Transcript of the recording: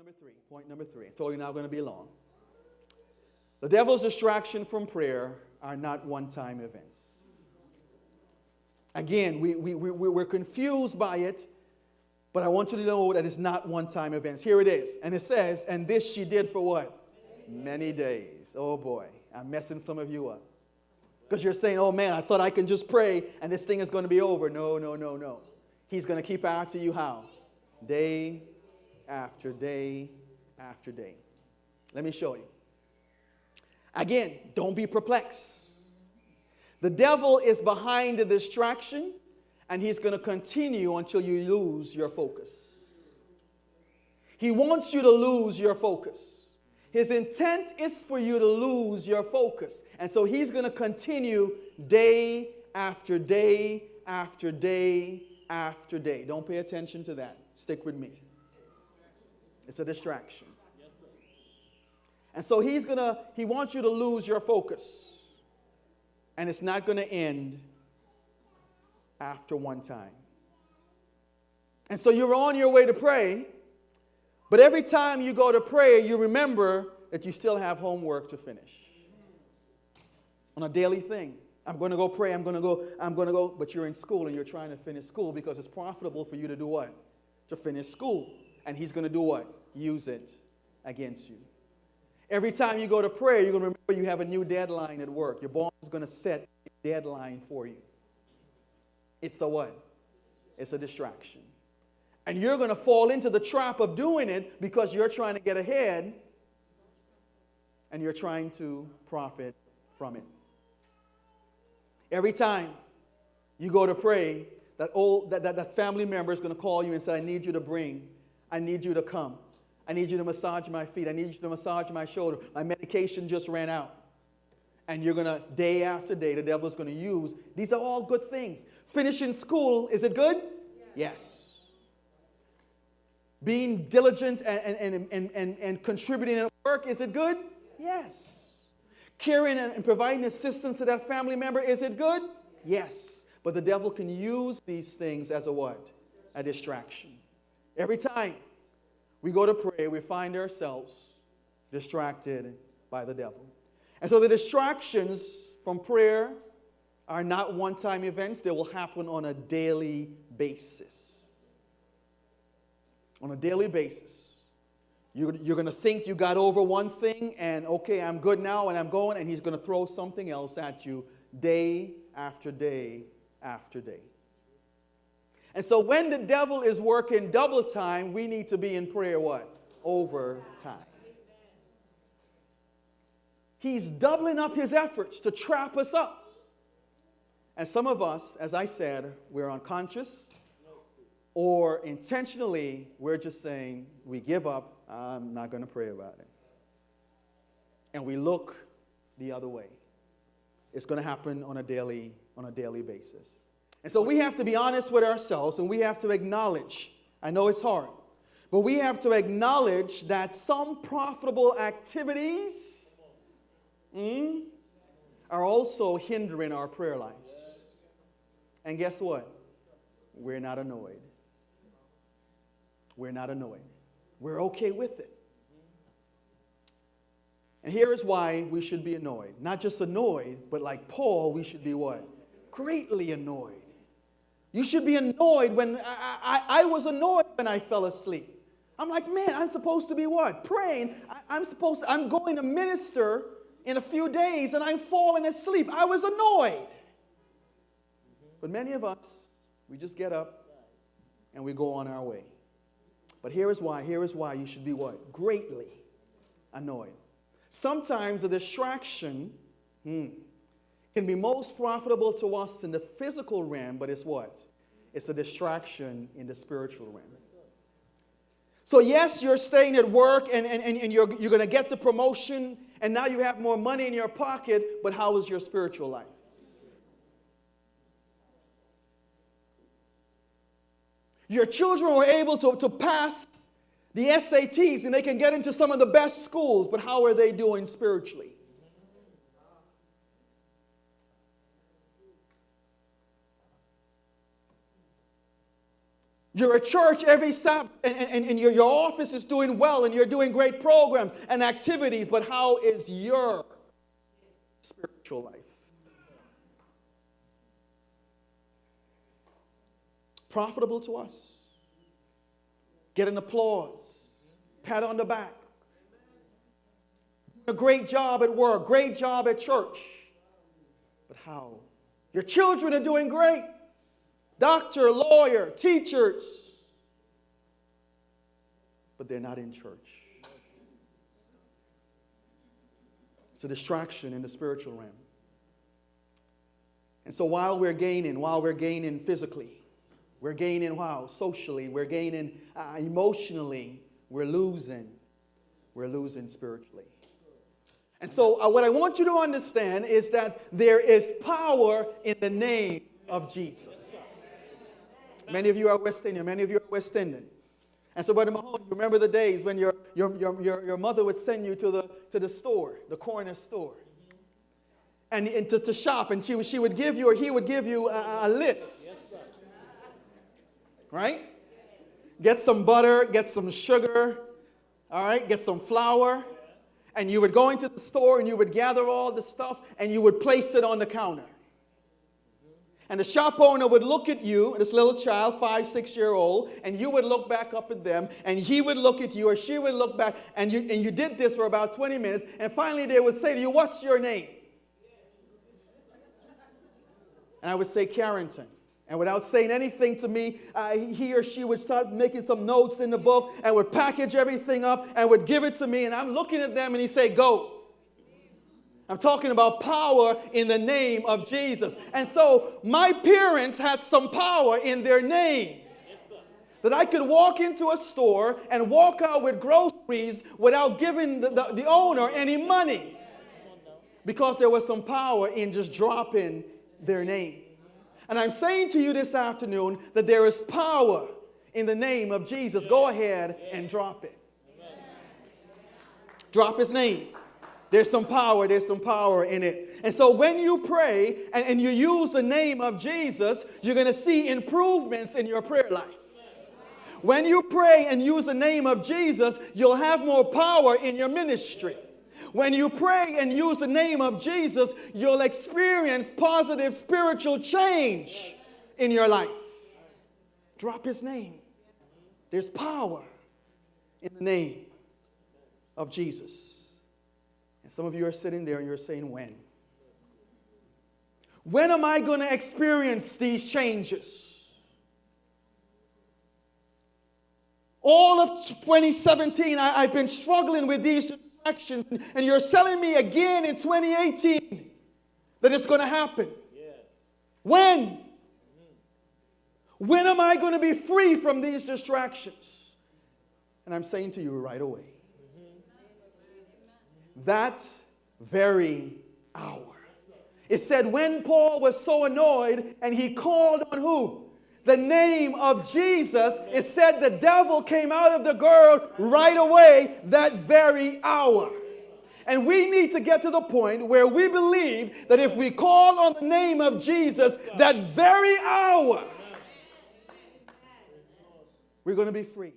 number three. Point number three. I told you not going to be long. The devil's distraction from prayer are not one-time events. Again, we're confused by it, but I want you to know that it's not one-time events. Here it is. And it says, and this she did for what? Many days. Oh boy, I'm messing some of you up. Because you're saying, oh man, I thought I can just pray and this thing is going to be over. No, no, no, no. He's going to keep after you how? Day after day after day. Let me show you. Again, don't be perplexed. The devil is behind the distraction, and he's going to continue until you lose your focus. He wants you to lose your focus. His intent is for you to lose your focus. And so he's going to continue day after day after day after day. Don't pay attention to that. Stick with me. It's a distraction. And so he wants you to lose your focus. And it's not going to end after one time. And so you're on your way to pray, but every time you go to pray, you remember that you still have homework to finish. On a daily thing. I'm going to go pray, I'm going to go, but you're in school and you're trying to finish school because it's profitable for you to do what? To finish school. And he's going to do what? Use it against you. Every time you go to prayer, you're going to remember you have a new deadline at work. Your boss is going to set a deadline for you. It's a what? It's a distraction. And you're going to fall into the trap of doing it because you're trying to get ahead and you're trying to profit from it. Every time you go to pray, that family member is going to call you and say, I need you to come. I need you to massage my feet. I need you to massage my shoulder. My medication just ran out. And you're going to, day after day, the devil is going to use. These are all good things. Finishing school, is it good? Yes. Being diligent and contributing at work, is it good? Yes. Caring and providing assistance to that family member, is it good? Yes. But the devil can use these things as a what? A distraction. Every time we go to pray, we find ourselves distracted by the devil. And so the distractions from prayer are not one-time events. They will happen on a daily basis. On a daily basis. You're going to think you got over one thing and, okay, I'm good now and I'm going, and he's going to throw something else at you day after day after day. And so when the devil is working double time, we need to be in prayer what? Over time. He's doubling up his efforts to trap us up. And some of us, as I said, we're unconscious or intentionally we're just saying, we give up, I'm not going to pray about it. And we look the other way. It's going to happen on a daily basis. And so we have to be honest with ourselves and we have to acknowledge, I know it's hard, but we have to acknowledge that some profitable activities are also hindering our prayer lives. And guess what? We're not annoyed. We're not annoyed. We're okay with it. And here is why we should be annoyed. Not just annoyed, but like Paul, we should be what? Greatly annoyed. You should be annoyed when I was annoyed when I fell asleep. I'm like, man, I'm supposed to be what? Praying. I'm going to minister in a few days and I'm falling asleep. I was annoyed. But many of us, we just get up and we go on our way. But here is why you should be what? Greatly annoyed. Sometimes the distraction can be most profitable to us in the physical realm, but it's what? It's a distraction in the spiritual realm. So yes, you're staying at work and you're going to get the promotion and now you have more money in your pocket, but how is your spiritual life? Your children were able to pass the SATs and they can get into some of the best schools, but how are they doing spiritually? You're a church every Sabbath, and your office is doing well, and you're doing great programs and activities, but how is your spiritual life? Profitable to us? Get an applause, pat on the back. A great job at work, great job at church. But how? Your children are doing great. Doctor, lawyer, teachers. But they're not in church. It's a distraction in the spiritual realm. And so while we're gaining physically, we're gaining socially, we're gaining emotionally, we're losing spiritually. And so what I want you to understand is that there is power in the name of Jesus. Many of you are West Indian. Many of you are West Indian. And so, Brother Mahoney, you remember the days when your mother would send you to the store, the corner store, and to shop, and she would give you, or he would give you a list. Right? Get some butter, get some sugar, all right, get some flour. And you would go into the store and you would gather all the stuff and you would place it on the counter. And the shop owner would look at you, this little child, 5, 6-year-old, and you would look back up at them, and he would look at you, or she would look back, and you did this for about 20 minutes, and finally they would say to you, "What's your name?" And I would say, "Carrington." And without saying anything to me, he or she would start making some notes in the book and would package everything up and would give it to me. And I'm looking at them and he said, "Go." I'm talking about power in the name of Jesus. And so my parents had some power in their name. That I could walk into a store and walk out with groceries without giving the owner any money. Because there was some power in just dropping their name. And I'm saying to you this afternoon that there is power in the name of Jesus. Go ahead and drop it. Drop his name. There's some power in it. And so when you pray and you use the name of Jesus, you're going to see improvements in your prayer life. When you pray and use the name of Jesus, you'll have more power in your ministry. When you pray and use the name of Jesus, you'll experience positive spiritual change in your life. Drop his name. There's power in the name of Jesus. And some of you are sitting there and you're saying, when? When am I going to experience these changes? All of 2017, I've been struggling with these distractions, and you're telling me again in 2018 that it's going to happen. Yeah. When? When am I going to be free from these distractions? And I'm saying to you right away. That very hour. It said when Paul was so annoyed and he called on who? The name of Jesus. It said the devil came out of the girl right away that very hour. And we need to get to the point where we believe that if we call on the name of Jesus that very hour, we're going to be free.